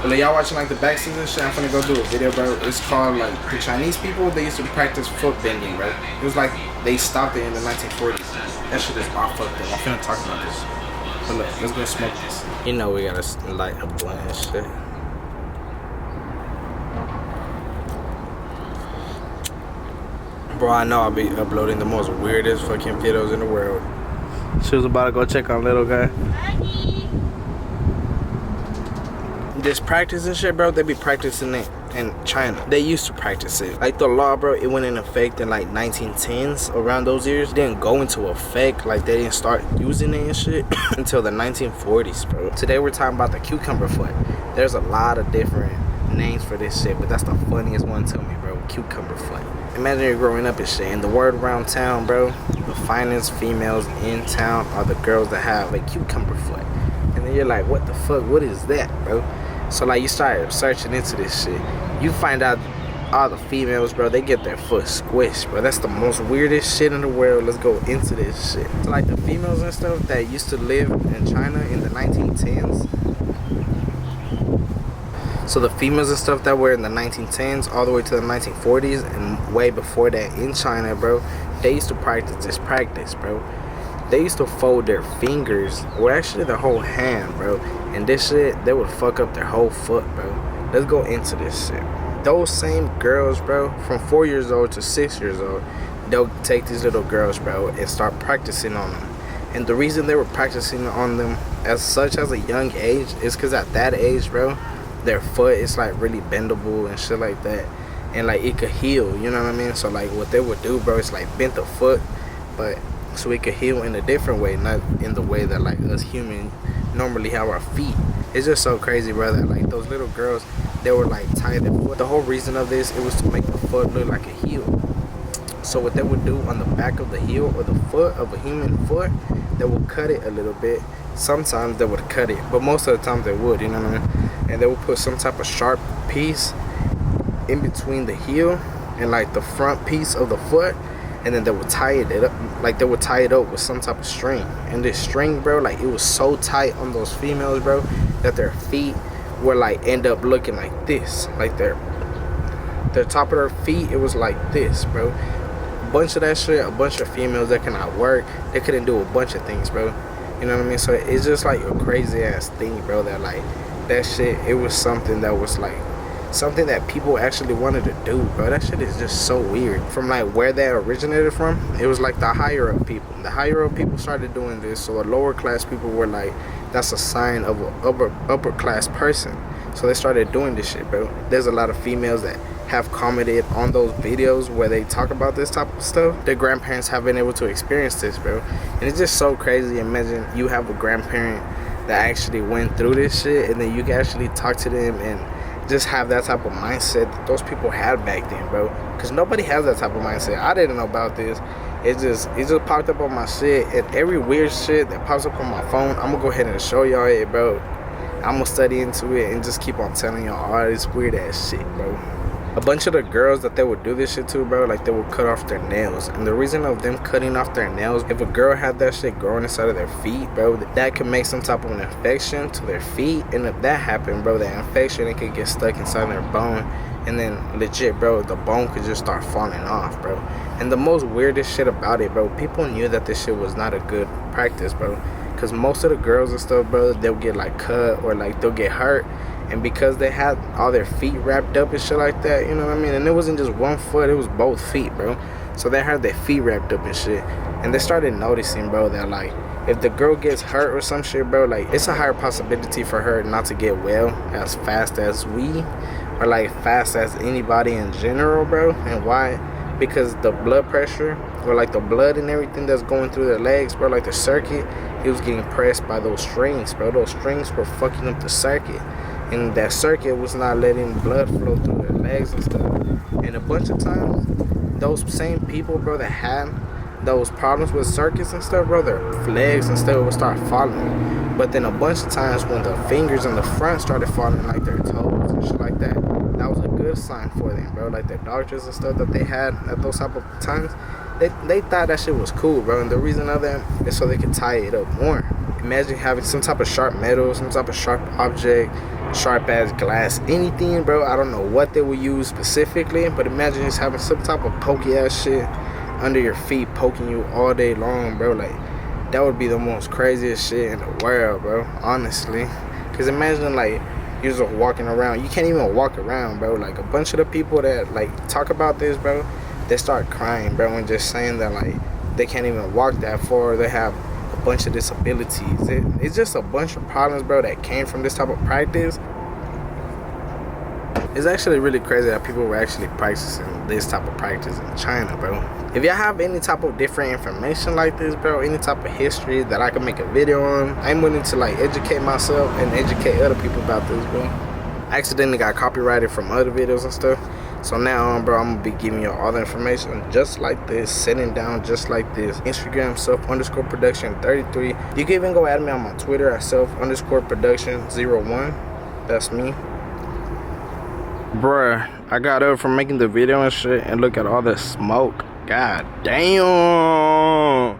But like, y'all watching like the backseas and shit, I'm finna go do a video, bro. It's called like the Chinese people, they used to practice foot bending, bro. It was like they stopped it in the 1940s. That shit is all fucked up. I'm finna talk about this. But look, let's go smoke this. You know we gotta light a blunt and shit. Bro, I know I'll be uploading the most weirdest fucking videos in the world. She was about to go check on little guy. This practice and shit, bro, they be practicing it in China. They used to practice it. Like the law, bro, it went in effect in like 1910s. Around those years, it didn't go into effect. Like they didn't start using it and shit until the 1940s, bro. Today we're talking about the cucumber foot. There's a lot of different names for this shit, but that's the funniest one to me, bro. Cucumber foot. Imagine you're growing up and shit, and the word around town, bro, the finest females in town are the girls that have a cucumber foot. And then you're like, what the fuck? What is that, bro? So like you start searching into this shit, you find out all the females, bro, they get their foot squished, bro. That's the most weirdest shit in the world. Let's go into this shit. So like the females and stuff that used to live in China in the 1910s. So the females and stuff that were in the 1910s all the way to the 1940s and way before that in China, bro, they used to practice this practice, bro. They used to fold their fingers, or actually their whole hand, bro. And this shit, they would fuck up their whole foot, bro. Let's go into this shit. Those same girls, bro, from 4 years old to 6 years old, they'll take these little girls, bro, and start practicing on them. And the reason they were practicing on them as such as a young age is because at that age, bro, their foot is like really bendable and shit like that. And like it could heal, you know what I mean? So like what they would do, bro, is like bend the foot, but so it could heal in a different way, not in the way that like us humans normally have our feet. It's just so crazy, bro, that like those little girls, they were like tying their foot. The whole reason of this, it was to make the foot look like a heel. So what they would do on the back of the heel or the foot of a human foot, they would cut it a little bit. Sometimes they would cut it, but most of the time they would, you know what I mean? And they would put some type of sharp piece in between the heel and like the front piece of the foot, and then they would tie it up, like they would tie it up with some type of string. And this string, bro, like it was so tight on those females, bro, that their feet were like end up looking like this. Like their top of their feet, it was like this, bro. A bunch of that shit, a bunch of females that cannot work, they couldn't do a bunch of things, bro. You know what I mean? So it's just like a crazy ass thing, bro, that like that shit, it was something that was like something that people actually wanted to do, bro. That shit is just so weird. From like where that originated from, it was like the higher up people. The higher up people started doing this, so the lower class people were like, that's a sign of an upper class person. So they started doing this shit, bro. There's a lot of females that have commented on those videos where they talk about this type of stuff. Their grandparents have been able to experience this, bro. And it's just so crazy. Imagine you have a grandparent that actually went through this shit, and then you can actually talk to them and just have that type of mindset that those people had back then, bro. Because nobody has that type of mindset. I didn't know about this. It just popped up on my shit. And every weird shit that pops up on my phone, I'm gonna go ahead and show y'all it, bro. I'm gonna study into it and just keep on telling y'all all this weird ass shit, bro. A bunch of the girls that they would do this shit to, bro, like they would cut off their nails. And the reason of them cutting off their nails, if a girl had that shit growing inside of their feet, bro, that could make some type of an infection to their feet. And if that happened, bro, that infection, it could get stuck inside their bone. And then legit, bro, the bone could just start falling off, bro. And the most weirdest shit about it, bro, people knew that this shit was not a good practice, bro. Because most of the girls and stuff, bro, they'll get like cut or like they'll get hurt. And because they had all their feet wrapped up and shit like that, you know what I mean? And it wasn't just one foot, it was both feet, bro. So they had their feet wrapped up and shit. And they started noticing, bro, that like if the girl gets hurt or some shit, bro, like it's a higher possibility for her not to get well as fast as we, or like fast as anybody in general, bro. And why? Because the blood pressure, or like the blood and everything that's going through their legs, bro, like the circuit, it was getting pressed by those strings, bro. Those strings were fucking up the circuit. And that circuit was not letting blood flow through their legs and stuff. And a bunch of times, those same people, bro, that had those problems with circuits and stuff, bro, their legs and stuff would start falling. But then a bunch of times when the fingers in the front started falling, like their toes and shit like that, that was a good sign for them, bro. Like their doctors and stuff that they had at those type of times, they thought that shit was cool, bro. And the reason of that is so they could tie it up more. Imagine having some type of sharp metal, some type of sharp object, sharp ass glass, anything, bro. I don't know what they would use specifically, but imagine just having some type of pokey ass shit under your feet poking you all day long, bro. Like, that would be the most craziest shit in the world, bro, honestly. Because imagine, like, you're just walking around. You can't even walk around, bro. Like, a bunch of the people that, like, talk about this, bro, they start crying, bro, and just saying that, like, they can't even walk that far. They have a bunch of disabilities. It's just a bunch of problems, bro, that came from this type of practice. It's actually really crazy that people were actually practicing this type of practice in China, bro. If y'all have any type of different information like this, bro, any type of history that I can make a video on, I'm willing to, like, educate myself and educate other people about this, bro. I accidentally got copyrighted from other videos and stuff. So now on, bro, I'm gonna be giving you all the information just like this, sitting down just like this. Instagram self_production33. You can even go at me on my Twitter at self_production01. That's me. Bruh, I got up from making the video and shit, and look at all the smoke. God damn.